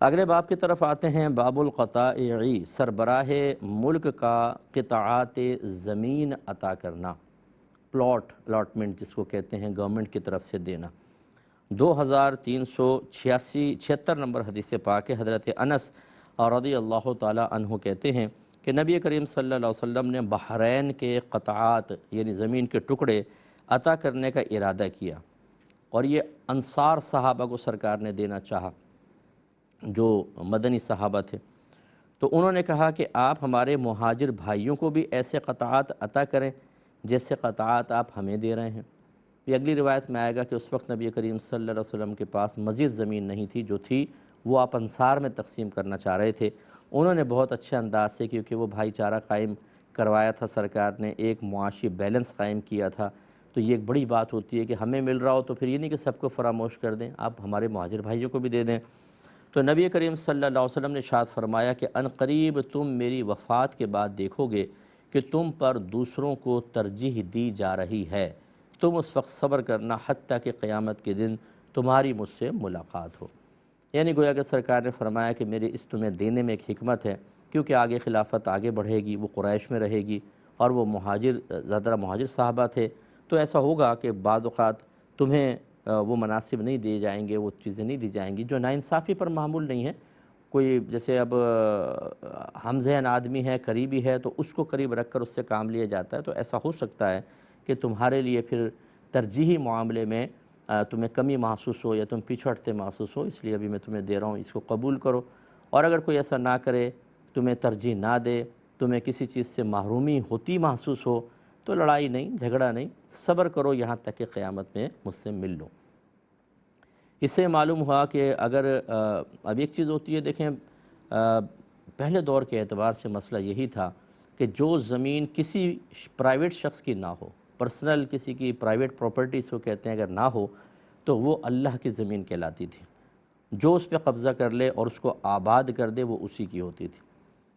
اگلے باب کی طرف آتے ہیں۔ باب القطاعی، سربراہ ملک کا قطاعات زمین عطا کرنا، پلاٹ الاٹمنٹ جس کو کہتے ہیں، گورنمنٹ کی طرف سے دینا۔ 2386 نمبر حدیث پاک ہے۔ حضرت انس رضی اللہ تعالی عنہ کہتے ہیں کہ نبی کریم صلی اللہ علیہ وسلم نے بحرین کے قطعات یعنی زمین کے ٹکڑے عطا کرنے کا ارادہ کیا، اور یہ انصار صحابہ کو سرکار نے دینا چاہا جو مدنی صحابہ تھے۔ تو انہوں نے کہا کہ آپ ہمارے مہاجر بھائیوں کو بھی ایسے قطعات عطا کریں جیسے قطعات آپ ہمیں دے رہے ہیں۔ یہ اگلی روایت میں آئے گا کہ اس وقت نبی کریم صلی اللہ علیہ وسلم کے پاس مزید زمین نہیں تھی، جو تھی وہ آپ انصار میں تقسیم کرنا چاہ رہے تھے۔ انہوں نے بہت اچھے انداز سے، کیونکہ وہ بھائی چارہ قائم کروایا تھا سرکار نے، ایک معاشی بیلنس قائم کیا تھا، تو یہ ایک بڑی بات ہوتی ہے کہ ہمیں مل رہا ہو تو پھر یہ نہیں کہ سب کو فراموش کر دیں، آپ ہمارے مہاجر بھائیوں کو بھی دے دیں۔ تو نبی کریم صلی اللہ علیہ وسلم نے ارشاد فرمایا کہ ان قریب تم میری وفات کے بعد دیکھو گے کہ تم پر دوسروں کو ترجیح دی جا رہی ہے، تم اس وقت صبر کرنا حتیٰ کہ قیامت کے دن تمہاری مجھ سے ملاقات ہو۔ یعنی گویا کہ سرکار نے فرمایا کہ میرے اس تمہیں دینے میں ایک حکمت ہے، کیونکہ آگے خلافت آگے بڑھے گی، وہ قریش میں رہے گی، اور وہ زیادہ مہاجر صحابہ تھے، تو ایسا ہوگا کہ بعض اوقات تمہیں وہ مناسب نہیں دیے جائیں گے، وہ چیزیں نہیں دی جائیں گی جو ناانصافی پر معمول نہیں ہے۔ کوئی جیسے اب ہم ذہن آدمی ہے، قریبی ہے، تو اس کو قریب رکھ کر اس سے کام لیا جاتا ہے، تو ایسا ہو سکتا ہے کہ تمہارے لیے پھر ترجیحی معاملے میں تمہیں کمی محسوس ہو یا تم پچھڑتے محسوس ہو، اس لیے ابھی میں تمہیں دے رہا ہوں، اس کو قبول کرو۔ اور اگر کوئی ایسا نہ کرے، تمہیں ترجیح نہ دے، تمہیں کسی چیز سے محرومی ہوتی محسوس ہو، تو لڑائی نہیں، جھگڑا نہیں، صبر کرو یہاں تک کہ قیامت میں مجھ سے مل لو۔ اس سے معلوم ہوا کہ اگر اب ایک چیز ہوتی ہے، دیکھیں پہلے دور کے اعتبار سے مسئلہ یہی تھا کہ جو زمین کسی پرائیویٹ شخص کی نہ ہو، پرسنل کسی کی پرائیویٹ پراپرٹی اس کو کہتے ہیں، اگر نہ ہو تو وہ اللہ کی زمین کہلاتی تھی۔ جو اس پہ قبضہ کر لے اور اس کو آباد کر دے وہ اسی کی ہوتی تھی،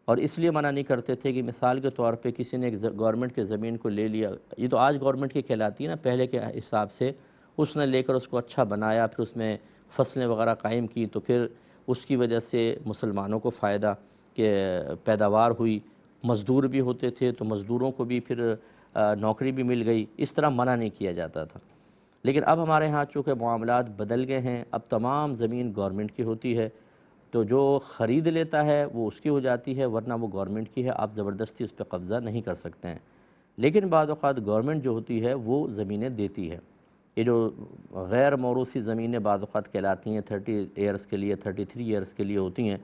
اور اس لیے منع نہیں کرتے تھے کہ مثال کے طور پہ کسی نے ایک گورنمنٹ کے زمین کو لے لیا، یہ تو آج گورنمنٹ کی کہلاتی ہے نا، پہلے کے حساب سے اس نے لے کر اس کو اچھا بنایا، پھر اس میں فصلیں وغیرہ قائم کی، تو پھر اس کی وجہ سے مسلمانوں کو فائدہ کہ پیداوار ہوئی، مزدور بھی ہوتے تھے تو مزدوروں کو بھی پھر نوکری بھی مل گئی، اس طرح منع نہیں کیا جاتا تھا۔ لیکن اب ہمارے ہاں چونکہ معاملات بدل گئے ہیں، اب تمام زمین گورنمنٹ کی ہوتی ہے، تو جو خرید لیتا ہے وہ اس کی ہو جاتی ہے، ورنہ وہ گورنمنٹ کی ہے، آپ زبردستی اس پہ قبضہ نہیں کر سکتے ہیں۔ لیکن بعض اوقات گورنمنٹ جو ہوتی ہے وہ زمینیں دیتی ہے، یہ جو غیر موروثی زمینیں بعض اوقات کہلاتی ہیں 30 ایئرس کے لیے، 33 ایئرس کے لیے ہوتی ہیں،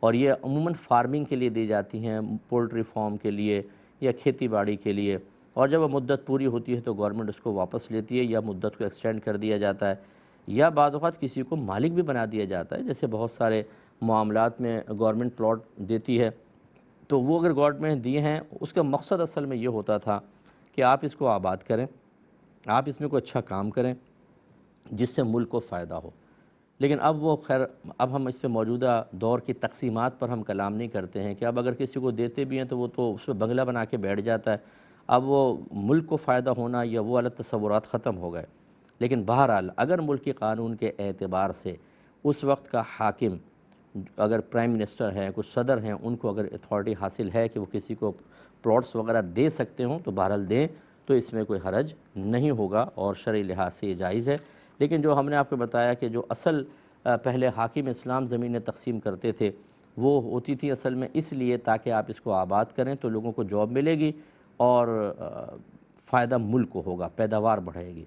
اور یہ عموماً فارمنگ کے لیے دی جاتی ہیں، پولٹری فارم کے لیے یا کھیتی باڑی کے لیے، اور جب وہ مدت پوری ہوتی ہے تو گورنمنٹ اس کو واپس لیتی ہے یا مدت کو ایکسٹینڈ کر دیا جاتا ہے، یا بعض اوقات کسی کو مالک بھی بنا دیا جاتا ہے، جیسے بہت سارے معاملات میں گورنمنٹ پلاٹ دیتی ہے، تو وہ اگر گورنمنٹ دیے ہیں اس کا مقصد اصل میں یہ ہوتا تھا کہ آپ اس کو آباد کریں، آپ اس میں کوئی اچھا کام کریں جس سے ملک کو فائدہ ہو۔ لیکن اب وہ خیر، اب ہم اس پہ موجودہ دور کی تقسیمات پر ہم کلام نہیں کرتے ہیں کہ اب اگر کسی کو دیتے بھی ہیں تو وہ تو اس پہ بنگلہ بنا کے بیٹھ جاتا ہے، اب وہ ملک کو فائدہ ہونا یا وہ الگ تصورات ختم ہو گئے۔ لیکن بہرحال اگر ملکی قانون کے اعتبار سے اس وقت کا حاکم، اگر پرائم منسٹر ہے، کچھ صدر ہیں، ان کو اگر اتھارٹی حاصل ہے کہ وہ کسی کو پلاٹس وغیرہ دے سکتے ہوں تو بہرحال دیں، تو اس میں کوئی حرج نہیں ہوگا اور شرعی لحاظ سے یہ جائز ہے۔ لیکن جو ہم نے آپ کو بتایا کہ جو اصل پہلے حاکم اسلام زمینیں تقسیم کرتے تھے وہ ہوتی تھی اصل میں اس لیے تاکہ آپ اس کو آباد کریں تو لوگوں کو جاب ملے گی اور فائدہ ملک کو ہوگا، پیداوار بڑھے گی۔